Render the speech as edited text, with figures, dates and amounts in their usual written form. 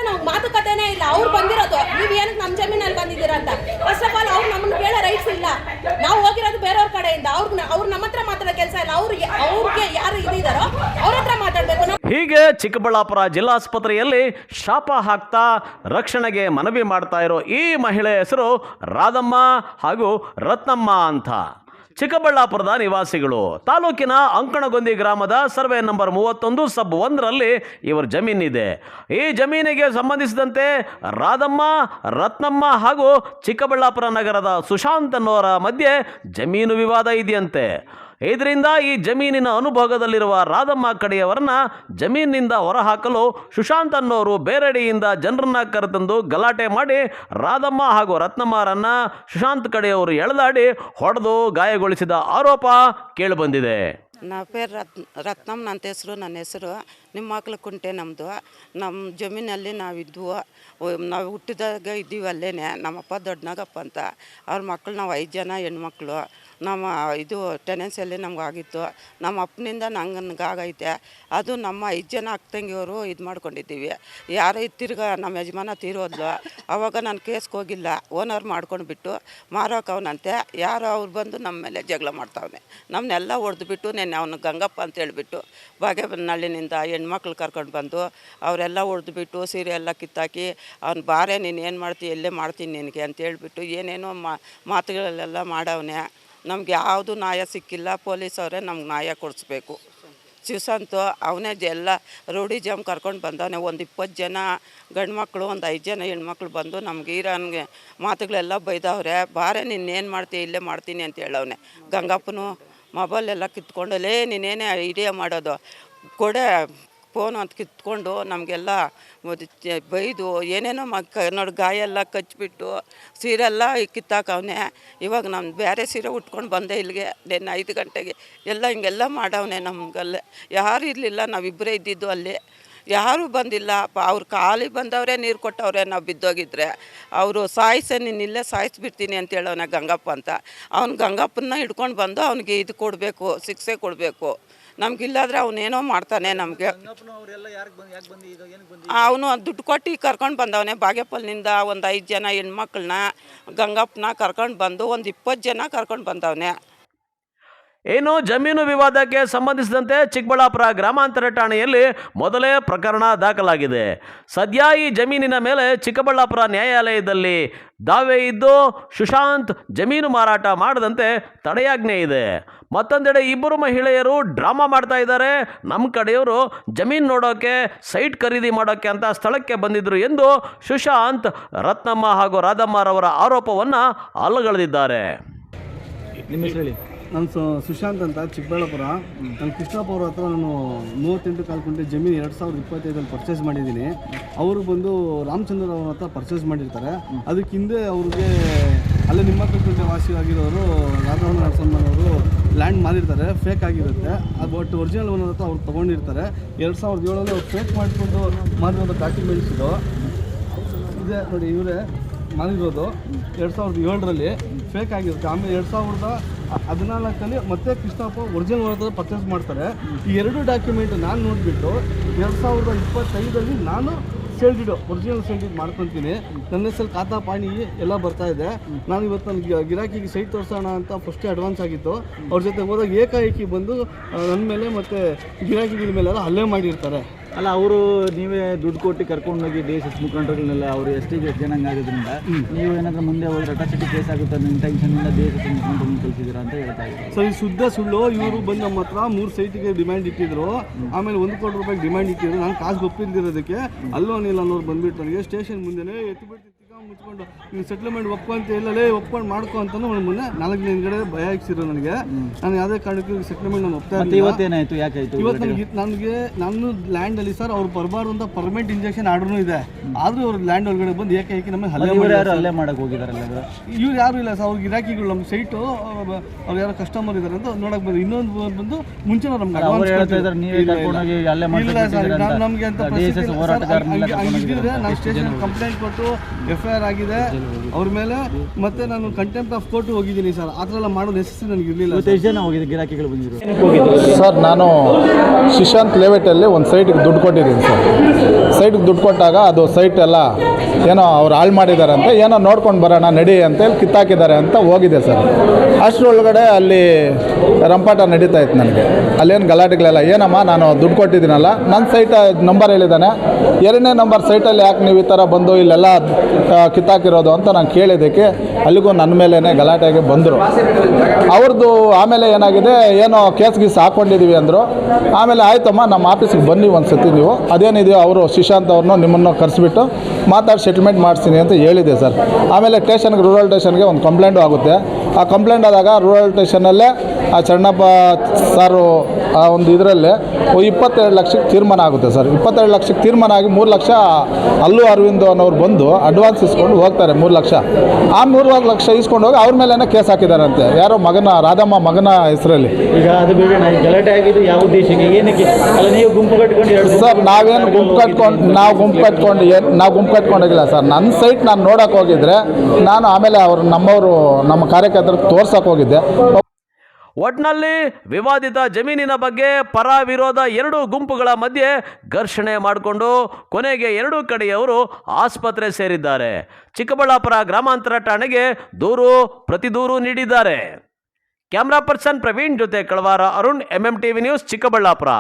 ನಾವು ಮಾತುಕತೆನೇ ಇಲ್ಲ. ಅವ್ರು ಬಂದಿರೋದು ನೀವು ಏನಕ್ಕೆ ನಮ್ಮ ಜಮೀನಲ್ಲಿ ಬಂದಿದ್ದೀರಾ ಅಂತ. ಫಸ್ಟ್ ಆಫ್ ಆಲ್ ಅವ್ರು ನಮ್ಮನ್ನು ಕೇಳೋ ರೈಟ್ಸ್ ಇಲ್ಲ. ನಾವು ಹೋಗಿರೋದು ಬೇರೆಯವ್ರ ಕಡೆಯಿಂದ. ಅವ್ರು ನಮ್ಮ ಹತ್ರ ಮಾತಾಡೋ ಕೆಲಸ ಇಲ್ಲ. ಅವ್ರಿಗೆ ಯಾರು ಇದ್ದಾರೋ ಅವ್ರ ಹತ್ರ ಮಾತಾಡಬೇಕು. ಹೀಗೆ ಚಿಕ್ಕಬಳ್ಳಾಪುರ ಜಿಲ್ಲಾಸ್ಪತ್ರೆಯಲ್ಲಿ ಶಾಪ ಹಾಕ್ತಾ ರಕ್ಷಣೆಗೆ ಮನವಿ ಮಾಡ್ತಾ ಇರೋ ಈ ಮಹಿಳೆ ಹೆಸರು ರಾಧಮ್ಮ ಹಾಗೂ ರತ್ನಮ್ಮ ಅಂತ. ಚಿಕ್ಕಬಳ್ಳಾಪುರದ ನಿವಾಸಿಗಳು. ತಾಲೂಕಿನ ಅಂಕಣಗೊಂದಿ ಗ್ರಾಮದ ಸರ್ವೆ ನಂಬರ್ 31 ಸಬ್ 1ರಲ್ಲಿ ಇವರ ಜಮೀನಿದೆ. ಈ ಜಮೀನಿಗೆ ಸಂಬಂಧಿಸಿದಂತೆ ರಾಧಮ್ಮ, ರತ್ನಮ್ಮ ಹಾಗೂ ಚಿಕ್ಕಬಳ್ಳಾಪುರ ನಗರದ ಸುಶಾಂತ್ ಅನ್ನೋರ ಮಧ್ಯೆ ಜಮೀನು ವಿವಾದ ಇದೆಯಂತೆ. ಇದರಿಂದ ಈ ಜಮೀನಿನ ಅನುಭೋಗದಲ್ಲಿರುವ ರಾಧಮ್ಮ ಕಡೆಯವರನ್ನ ಜಮೀನಿನಿಂದ ಹೊರಹಾಕಲು ಸುಶಾಂತ್ ಅನ್ನೋರು ಬೇರೆಡೆಯಿಂದ ಜನರನ್ನ ಕರೆತಂದು ಗಲಾಟೆ ಮಾಡಿ ರಾಧಮ್ಮ ಹಾಗೂ ರತ್ನಮ್ಮರನ್ನ ಸುಶಾಂತ್ ಕಡೆಯವರು ಎಳೆದಾಡಿ ಹೊಡೆದು ಗಾಯಗೊಳಿಸಿದ ಆರೋಪ ಕೇಳಿಬಂದಿದೆ. ನನ್ನ ಪೇರು ರತ್ನಮ್ಮ ಅಂತ ಹೆಸರು. ನನ್ನ ಹೆಸರು ನಿಮ್ಮ ಮಕ್ಳು ಕುಂಟೆ. ನಮ್ಮದು ನಮ್ಮ ಜಮೀನಲ್ಲಿ ನಾವಿದ್ವು. ನಾವು ಹುಟ್ಟಿದಾಗ ಇದ್ದೀವಿ ಅಲ್ಲೇ. ನಮ್ಮಪ್ಪ ದೊಡ್ಡನಾಗಪ್ಪ ಅಂತ. ಅವ್ರ ಮಕ್ಕಳು ನಾವು 5 ಜನ ಹೆಣ್ಮಕ್ಳು. ನಮ್ಮ ಇದು ಟೆನೆನ್ಸಿಯಲ್ಲಿ ನಮ್ಗೆ ಆಗಿತ್ತು. ನಮ್ಮ ಅಪ್ಪನಿಂದ ನನಗಾಗೈತೆ. ಅದು ನಮ್ಮ 5 ಜನ ಅಕ್ಕಂಗಿಯವರು ಇದು ಮಾಡ್ಕೊಂಡಿದ್ದೀವಿ. ಯಾರೋ ತಿರ್ಗಾ ನಮ್ಮ ಯಜಮಾನ ತೀರೋದ್ಲು. ಆವಾಗ ನಾನು ಕೇಸ್ಗೆ ಹೋಗಿಲ್ಲ. ಓನರ್ ಮಾಡ್ಕೊಂಡು ಬಿಟ್ಟು ಮಾರೋಕವನಂತೆ. ಯಾರೋ ಅವ್ರು ಬಂದು ನಮ್ಮ ಮೇಲೆ ಜಗಳ ಮಾಡ್ತಾವನೆ. ನಮ್ಮನ್ನೆಲ್ಲ ಹೊಡೆದ್ಬಿಟ್ಟು ಅವನು ಗಂಗಪ್ಪ ಅಂತ ಹೇಳಿಬಿಟ್ಟು ಬಾಗೇಬನಹಳ್ಳಿನಿಂದ ಹೆಣ್ಮಕ್ಳು ಕರ್ಕೊಂಡು ಬಂದು ಅವರೆಲ್ಲ ಹೊಡೆದ್ಬಿಟ್ಟು ಸೀರೆ ಎಲ್ಲ ಕಿತ್ತಾಕಿ ಅವ್ನು ಬಾರೆ ನೀನು ಏನು ಮಾಡ್ತೀವಿ ಎಲ್ಲೇ ಮಾಡ್ತೀನಿ ನಿನಗೆ ಅಂತ ಹೇಳ್ಬಿಟ್ಟು ಏನೇನೋ ಮಾತುಗಳಲ್ಲೆಲ್ಲ ಮಾಡವನೆ. ನಮ್ಗೆ ಯಾವುದು ನ್ಯಾಯ ಸಿಕ್ಕಿಲ್ಲ. ಪೊಲೀಸವರೇ ನಮ್ಗೆ ನ್ಯಾಯ ಕೊಡಿಸ್ಬೇಕು. ಶಿವಸಂತು ಅವನೇ ಎಲ್ಲ ರೋಡಿ ಜಾಮ್ ಕರ್ಕೊಂಡು ಬಂದವನೇ. ಒಂದು 20 ಜನ ಗಂಡು ಮಕ್ಕಳು, ಒಂದು 5 ಜನ ಹೆಣ್ಮಕ್ಳು ಬಂದು ನಮ್ಗೆ ಈರನ್ಗೆ ಮಾತುಗಳೆಲ್ಲ ಬೈದವ್ರೆ. ಬಾರೆ ನೀನೇನು ಮಾಡ್ತೀವಿ ಇಲ್ಲೇ ಮಾಡ್ತೀನಿ ಅಂತ ಹೇಳವನೆ. ಗಂಗಪ್ಪನು ಮೊಬೈಲೆಲ್ಲ ಕಿತ್ಕೊಂಡಲ್ಲೇ ನೀನೇನೇ ಐಡಿಯಾ ಮಾಡೋದು ಕೊಡೆ ಫೋನು ಅಂತ ಕಿತ್ಕೊಂಡು ನಮಗೆಲ್ಲ ಬೈದು ಏನೇನೋ ನೋಡಿ ಗಾಯ ಎಲ್ಲ ಕಚ್ಚಿಬಿಟ್ಟು ಸೀರೆಲ್ಲ ಕಿತ್ತಾಕವನೆ. ಇವಾಗ ನಾನು ಬೇರೆ ಸೀರೆ ಉಟ್ಕೊಂಡು ಬಂದೆ ಇಲ್ಲಿಗೆ. ನೆನ್ನೆ 5 ಗಂಟೆಗೆ ಎಲ್ಲ ಹಿಂಗೆಲ್ಲ ಮಾಡವನೆ. ನಮಗಲ್ಲೇ ಯಾರು ಇರಲಿಲ್ಲ. ನಾವಿಬ್ಬರೇ ಇದ್ದಿದ್ದು ಅಲ್ಲಿ. ಯಾರೂ ಬಂದಿಲ್ಲ. ಅವ್ರು ಖಾಲಿ ಬಂದವರೇ ನೀರು ಕೊಟ್ಟವ್ರೆ. ನಾವು ಬಿದ್ದೋಗಿದ್ರೆ ಅವರು ನೀನು ಇಲ್ಲೇ ಸಾಯಿಸ್ಬಿಡ್ತೀನಿ ಅಂತ ಹೇಳೋನೆ ಗಂಗಪ್ಪ ಅಂತ. ಅವ್ನು ಗಂಗಪ್ಪನ ಹಿಡ್ಕೊಂಡು ಬಂದು ಅವನಿಗೆ ಇದು ಕೊಡಬೇಕು, ಶಿಕ್ಷೆ ಕೊಡಬೇಕು. ನಮಗಿಲ್ಲಾದ್ರೆ ಅವನೇನೋ ಮಾಡ್ತಾನೆ ನಮಗೆ. ಅವನು ದುಡ್ಡು ಕೊಟ್ಟು ಕರ್ಕೊಂಡು ಬಂದವನೇ. ಬಾಗೇಪಲ್ಲಿನಿಂದ ಒಂದು 5 ಜನ ಹೆಣ್ಮಕ್ಳನ್ನ ಗಂಗಪ್ಪನ ಕರ್ಕೊಂಡು ಬಂದು ಒಂದು 20 ಜನ ಕರ್ಕೊಂಡು ಬಂದವನೇ. ಏನು ಜಮೀನು ವಿವಾದಕ್ಕೆ ಸಂಬಂಧಿಸಿದಂತೆ ಚಿಕ್ಕಬಳ್ಳಾಪುರ ಗ್ರಾಮಾಂತರ ಠಾಣೆಯಲ್ಲಿ ಮೊದಲೇ ಪ್ರಕರಣ ದಾಖಲಾಗಿದೆ. ಸದ್ಯ ಈ ಜಮೀನಿನ ಮೇಲೆ ಚಿಕ್ಕಬಳ್ಳಾಪುರ ನ್ಯಾಯಾಲಯದಲ್ಲಿ ದಾವೆ ಇದ್ದು ಸುಶಾಂತ್ ಜಮೀನು ಮಾರಾಟ ಮಾಡದಂತೆ ತಡೆಯಾಜ್ಞೆ ಇದೆ. ಮತ್ತೊಂದೆಡೆ ಇಬ್ಬರು ಮಹಿಳೆಯರು ಡ್ರಾಮಾ ಮಾಡ್ತಾ ಇದ್ದಾರೆ. ನಮ್ಮ ಕಡೆಯವರು ಜಮೀನು ನೋಡೋಕೆ, ಸೈಟ್ ಖರೀದಿ ಮಾಡೋಕ್ಕೆ ಅಂತ ಸ್ಥಳಕ್ಕೆ ಬಂದಿದ್ರು ಎಂದು ಸುಶಾಂತ್, ರತ್ನಮ್ಮ ಹಾಗೂ ರಾಧಮ್ಮರವರ ಆರೋಪವನ್ನು ಅಲ್ಲಗಳೆದಿದ್ದಾರೆ. ನಿಮ್ಮ ಹೆಸರು ಹೇಳಿ. ನಾನು ಸುಶಾಂತ್ ಅಂತ, ಚಿಕ್ಕಬಳ್ಳಾಪುರ. ನಾನು ಕೃಷ್ಣಪ್ಪ ಅವ್ರ ಹತ್ರ ನಾನು 38 ಕಾಲು ಗುಂಟೆ ಜಮೀನು 2025 ಪರ್ಚೇಸ್ ಮಾಡಿದ್ದೀನಿ. ಅವರು ಬಂದು ರಾಮಚಂದ್ರ ಅವ್ರ ಹತ್ರ ಪರ್ಚೇಸ್ ಮಾಡಿರ್ತಾರೆ. ಅದಕ್ಕೆ ಹಿಂದೆ ಅವ್ರಿಗೆ ಅಲ್ಲೇ ನಿಮ್ಮ ಕುಂಟೆ ವಾಸಿಯಾಗಿರೋರು ರಾಘವನ ನರಸಮ್ಮನವರು ಲ್ಯಾಂಡ್ ಮಾರಿರ್ತಾರೆ. ಫೇಕ್ ಆಗಿರುತ್ತೆ ಅದು. ಬಟ್ ಒರಿಜಿನಲ್ ಓನರ್ ಹತ್ರ ಅವ್ರು ತೊಗೊಂಡಿರ್ತಾರೆ. 2007ರಲ್ಲಿ ಅವ್ರು ಫೇಕ್ ಮಾಡಿಕೊಂಡು ಮಾಡಿರೋದು ಡಾಕ್ಯುಮೆಂಟ್ಸ್ ಇದು ಇದೆ ನೋಡಿ. ಇವರೇ ಮಾಡಿರೋದು 2007ರಲ್ಲಿ ಫೇಕ್ ಆಗಿರುತ್ತೆ. ಆಮೇಲೆ 2014ರಲ್ಲಿ ಮತ್ತೆ ಕೃಷ್ಣಪ್ಪ ಒರಿಜಿನಲ್ ಓನರ್ ಪರ್ಚೇಸ್ ಮಾಡ್ತಾರೆ. ಈ 2 ಡಾಕ್ಯುಮೆಂಟ್ ನಾನು ನೋಡಿಬಿಟ್ಟು 2025ರಲ್ಲಿ ನಾನು sale deed, original sale deed ಮಾಡ್ಕೊತೀನಿ. ನನ್ನ ಹೆಸರು ಖಾತಾ ಪಾಣಿ ಎಲ್ಲ ಬರ್ತಾ ಇದೆ. ನಾನು ಇವತ್ತು ನನಗೆ ಗಿರಾಕಿಗೆ ಸೈಟ್ ತೋರಿಸೋಣ ಅಂತ ಫಸ್ಟೇ ಅಡ್ವಾನ್ಸ್ ಆಗಿತ್ತು. ಅವ್ರ ಜೊತೆ ಹೋದಾಗ ಏಕಾಏಕಿ ಬಂದು ನನ್ನ ಮೇಲೆ ಮತ್ತು ಗಿರಾಕಿಗಳ ಮೇಲೆಲ್ಲ ಹಲ್ಲೆ ಮಾಡಿರ್ತಾರೆ. ಅಲ್ಲ, ಅವರು ನೀವೇ ದುಡ್ಡು ಕೊಟ್ಟು ಕರ್ಕೊಂಡೋಗಿ DSS ಮುಖಂಡರನ್ನೆಲ್ಲ ಅವರು ಎಷ್ಟಿಗೆ ಜನಾಂಗ ಆಗಿದ್ದರಿಂದ ನೀವು ಏನಾದರೂ ಮುಂದೆ ಹೋಗಿ ಅಟ್ರಾಸಿಟಿ ಕೇಸ್ ಆಗುತ್ತೆ ಅನ್ನೋ ಇಂಟೆನ್ಷನಿಂದ DSS ಮುಖಂಡರನ್ನು ಕಳಿಸಿದ್ದೀರಾ ಅಂತ ಹೇಳ್ತಾ ಇದ್ದಾರೆ. ಸೊ ಇದು ಶುದ್ಧ ಸುಳ್ಳು. ಇವರು ಬಂದು ನಮ್ಮ ಹತ್ರ 3 ಸೈಟಿಗೆ ಡಿಮ್ಯಾಂಡ್ ಇಟ್ಟಿದ್ರು. ಆಮೇಲೆ 1 ಕೋಟಿ ರೂಪಾಯಿಗೆ ಡಿಮ್ಯಾಂಡ್ ಇಟ್ಟಿದ್ರು. ನಾನು ಕಾಸು ಒಪ್ಪಿದ್ದಿರೋದಕ್ಕೆ ಅಲ್ಲೋನಿಲ್ಲ ಅನ್ನೋರು ಬಂದುಬಿಟ್ಟು ನನಗೆ ಸ್ಟೇಷನ್ ಮುಂದೆನೇ ಎತ್ತಿಬಿಟ್ಟು ಮುಚ್ಕೊಂಡು ನೀವು ಸೆಟ್ಲ್ಮೆಂಟ್ ಒಪ್ಕೊಂತ ಇಲ್ಲಲೇ ಒಪ್ಕೊಂಡು ಮಾಡ್ಕೊ ಅಂತಲೂ ಮೊನ್ನೆ 4 ದಿನಗಡೆ ಭಯ ಇಕ್ಸಿದ್ರು ನನಗೆ. ನಾನು ಯಾವುದೇ ಕಾರಣಕ್ಕೂ ಸೆಟ್ಲ್ಮೆಂಟ್ ನಾನು ಒಪ್ತಾ ಇದ್ದೀನಿ. ಇವತ್ತೇನಾಯಿತು? ಯಾಕಾಯಿತು? ಇವತ್ತು ನನಗೆ ನಾನು ಲ್ಯಾಂಡಲ್ಲಿ ಸರ್ ಅವ್ರು ಬರಬಾರ್ದು ಅಂತ ಪರ್ಮನೆಂಟ್ ಇಂಜೆಕ್ಷನ್ ಆರ್ಡರ್ನೂ ಇದೆ. ಆದರೂ ಅವ್ರು ಲ್ಯಾಂಡ್ ಒಳಗಡೆ ಬಂದು ಏಕಾಏಕಿ ನಮಗೆ ಹಲ್ಲೆ ಮಾಡಕ್ಕೆ ಹೋಗಿದಾರಲ್ಲ. ಇವ್ರು ಯಾರು ಇಲ್ಲ ಸರ್. ಅವ್ರ ಗಿರಾಕಿಗಳು ನಮ್ಮ ಸೈಟು ಅವ್ರು ಯಾರೋ ಕಸ್ಟಮರ್ ಇದ್ದಾರೆ ಅಂತ ನೋಡಕ್ಕೆ ಬಂದು ಇನ್ನೊಂದು ಬಂದು ಮುಂಚೆ ನಮ್ಗೆ ನಮಗೆ ಅಂತ ಹಂಗಿದ್ರೆ ನಾನು ಸ್ಟೇಷನ್ ಕಂಪ್ಲೇಂಟ್ ಕೊಟ್ಟು FIR ಆಗಿದೆ ಅವ್ರ ಮೇಲೆ, ಮತ್ತೆ ನಾನು ಕಂಟೆಂಪ್ಟ್ ಆಫ್ ಕೋರ್ಟ್ ಹೋಗಿದ್ದೀನಿ ಸರ್. ಆ ಥರ ಎಲ್ಲ ಮಾಡೋ ನೆಸೆಸಿಟಿ ನನಗೆ ಇರಲಿಲ್ಲ. ಇವತ್ತು ಎಷ್ಟು ಜನ ಹೋಗಿದೆ ಗಿರಾಕಿಗಳು ಬಂದಿದ್ರು? ಸರ್ ನಾನು ಶಿಶಾಂತ್ ಲೇಔಟಲ್ಲಿ ಒಂದು ಸೈಟಿಗೆ ದುಡ್ಡು ಕೊಟ್ಟಿದ್ದೀನಿ ಸರ್. ಸೈಟಿಗೆ ದುಡ್ಡು ಕೊಟ್ಟಾಗ ಅದು ಸೈಟ್ ಎಲ್ಲ ಏನೋ ಅವ್ರು ಹಾಳು ಮಾಡಿದ್ದಾರೆ ಅಂತ, ಏನೋ ನೋಡ್ಕೊಂಡು ಬರೋಣ ನಡಿ ಅಂತೇಳಿ ಕಿತ್ತಾಕಿದ್ದಾರೆ ಅಂತ ಹೋಗಿದೆ ಸರ್. ಅಷ್ಟರೊಳಗಡೆ ಅಲ್ಲಿ ರಂಪಾಟ ನಡೀತಾ ಇತ್ತು ನನಗೆ. ಅಲ್ಲೇನು ಗಲಾಟೆಗಳೆಲ್ಲ, ಏನಮ್ಮ ನಾನು ದುಡ್ಡು ಕೊಟ್ಟಿದ್ದೀನಲ್ಲ, ನನ್ನ ಸೈಟ್ ನಂಬರ್ ಹೇಳಿದ್ದಾನೆ, 2ನೇ ನಂಬರ್ ಸೈಟಲ್ಲಿ ಯಾಕೆ ನೀವು ಈ ಥರ ಬಂದು ಇಲ್ಲೆಲ್ಲ ಕಿತ್ತಾಕಿರೋದು ಅಂತ ನಾನು ಕೇಳಿದ್ದಕ್ಕೆ ಅಲ್ಲಿಗೂ ನನ್ನ ಮೇಲೇ ಗಲಾಟೆಗೆ ಬಂದರು. ಅವ್ರದ್ದು ಆಮೇಲೆ ಏನಾಗಿದೆ, ಏನೋ ಕೇಸ್ ಗೀಸ್ ಹಾಕ್ಕೊಂಡಿದ್ದೀವಿ ಅಂದರು. ಆಮೇಲೆ ಆಯ್ತಮ್ಮ ನಮ್ಮ ಆಫೀಸಿಗೆ ಬನ್ನಿ ಒಂದು ಸತಿ ನೀವು, ಅದೇನಿದೆಯೋ ಅವರು ಶಿಶಾಂತ್ ಅವ್ರನ್ನೂ ನಿಮ್ಮನ್ನು ಕರೆಸಿಬಿಟ್ಟು ಮಾತಾಡಿ ಸೆಟ್ಲ್ಮೆಂಟ್ ಮಾಡಿಸ್ತೀನಿ ಅಂತ ಹೇಳಿದೆ ಸರ್. ಆಮೇಲೆ ಸ್ಟೇಷನ್ಗೆ, ರೂರಲ್ ಸ್ಟೇಷನ್ಗೆ ಒಂದು ಕಂಪ್ಲೇಂಟು ಆಗುತ್ತೆ. ಆ ಕಂಪ್ಲೇಂಟ್ ಆದಾಗ ರೂರಲ್ ಸ್ಟೇಷನಲ್ಲೇ ಆ ಚನ್ನಪ್ಪ ಸಾರು ಆ ಒಂದು ಇದರಲ್ಲಿ 22 ಲಕ್ಷಕ್ಕೆ ತೀರ್ಮಾನ ಆಗುತ್ತೆ ಸರ್. 22 ಲಕ್ಷಕ್ಕೆ ತೀರ್ಮಾನ ಆಗಿ 3 ಲಕ್ಷ ಅಲ್ಲು ಅರವಿಂದ್ ಅನ್ನೋರು ಬಂದು ಅಡ್ವಾನ್ಸ್ ಇಸ್ಕೊಂಡು ಹೋಗ್ತಾರೆ 3 ಲಕ್ಷ. ಆ 3 ಲಕ್ಷ ಇಸ್ಕೊಂಡು ಹೋಗಿ ಅವ್ರ ಮೇಲೇ ಕೇಸ್ ಹಾಕಿದಾರಂತೆ, ಯಾರೋ ಮಗನ ರಾಧಮ್ಮ ಮಗನ ಹೆಸರಲ್ಲಿ. ಈಗ ಅದು ಬೇಡ, ಗಲಾಟೆ ಆಗಿದ್ದು ಯಾವ ಉದ್ದೇಶಕ್ಕೆ, ಏನಕ್ಕೆ? ಅಲ್ಲ ನೀವು ಗುಂಪು ಕಟ್ಕೊಂಡು ಸರ್ ನಾವೇನು ಗುಂಪು ಕಟ್ಕೊಂಡಿಲ್ಲ ಸರ್. ನನ್ನ ಸೈಟ್ ನಾನು ನೋಡೋಕೆ ಹೋಗಿದ್ರೆ ನಾನು ಆಮೇಲೆ ನಮ್ಮ ಕಾರ್ಯಕರ್ತರಿಗೆ ತೋರ್ಸೋಕೆ ಹೋಗಿದ್ದೆ. ಒಟ್ನಲ್ಲಿ ವಿವಾದಿತ ಜಮೀನಿನ ಬಗ್ಗೆ ಪರ ವಿರೋಧ 2 ಗುಂಪುಗಳ ಮಧ್ಯೆ ಘರ್ಷಣೆ ಮಾಡಿಕೊಂಡು ಕೊನೆಗೆ 2 ಕಡೆಯವರು ಆಸ್ಪತ್ರೆ ಸೇರಿದ್ದಾರೆ. ಚಿಕ್ಕಬಳ್ಳಾಪುರ ಗ್ರಾಮಾಂತರ ಠಾಣೆಗೆ ಪ್ರತಿದೂರು ನೀಡಿದ್ದಾರೆ. ಕ್ಯಾಮ್ರಾ ಪರ್ಸನ್ ಪ್ರವೀಣ್ ಜೊತೆ ಕಳವಾರ ಅರುಣ್, MMTV ನ್ಯೂಸ್, ಚಿಕ್ಕಬಳ್ಳಾಪುರ.